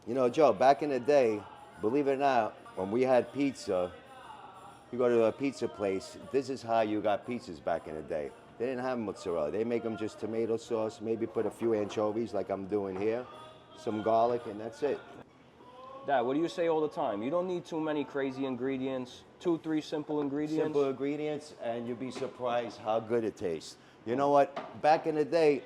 You know, Joe, back in the day, believe it or not, when we had pizza, you go to a pizza place, this is how you got pizzas back in the day. They didn't have mozzarella. They make them just tomato sauce, maybe put a few anchovies like I'm doing here, some garlic, and that's it. Dad, what do you say all the time? You don't need too many crazy ingredients. Two, three simple ingredients. Simple ingredients, and you'll be surprised how good it tastes. You know what? Back in the day,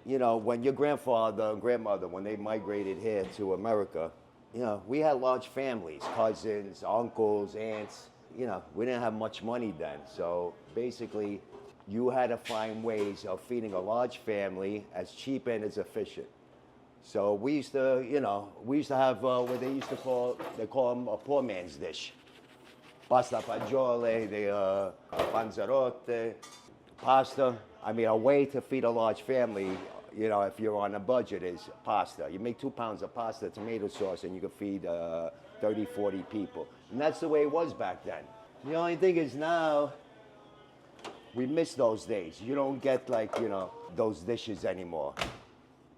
you know, when your grandfather and grandmother, when they migrated here to America, you know, we had large families, cousins, uncles, aunts. You know, we didn't have much money then. So basically, you had to find ways of feeding a large family as cheap and as efficient. So we used to, you know, we used to have what they call them a poor man's dish. Pasta fagioli, the panzerotte, pasta. I mean, a way to feed a large family, you know, if you're on a budget, is pasta. You make 2 pounds of pasta, tomato sauce, and you can feed 30, 40 people. And that's the way it was back then. The only thing is now, we miss those days. You don't get, like, you know, those dishes anymore.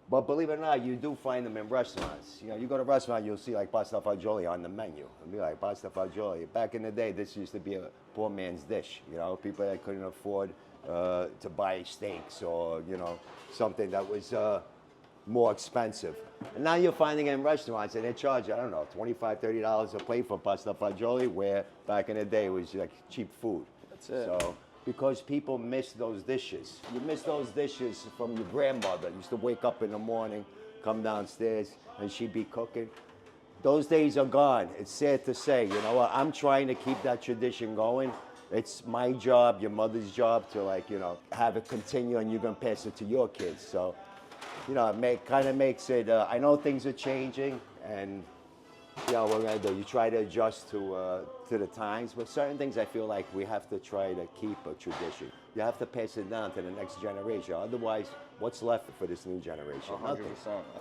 But believe it or not, you do find them in restaurants. You know, you go to a restaurant, you'll see like pasta fagioli on the menu. It'll be like pasta fagioli. Back in the day, this used to be a poor man's dish. You know, people that couldn't afford to buy steaks or, you know, something that was more expensive. And now you're finding it in restaurants and they charge, I don't know, $25, $30 a plate for pasta fagioli, where back in the day it was like cheap food. That's it. So, because people miss those dishes. You miss those dishes from your grandmother. Used to wake up in the morning, come downstairs, and she'd be cooking. Those days are gone. It's sad to say. You know what? I'm trying to keep that tradition going. It's my job, your mother's job, to, like, you know, have it continue, and you're gonna pass it to your kids. So, you know, it kind of makes it. I know things are changing, and you know, what we're gonna do. You try to adjust to the times, but certain things I feel like we have to try to keep a tradition. You have to pass it down to the next generation. Otherwise, what's left for this new generation? Nothing. 100%.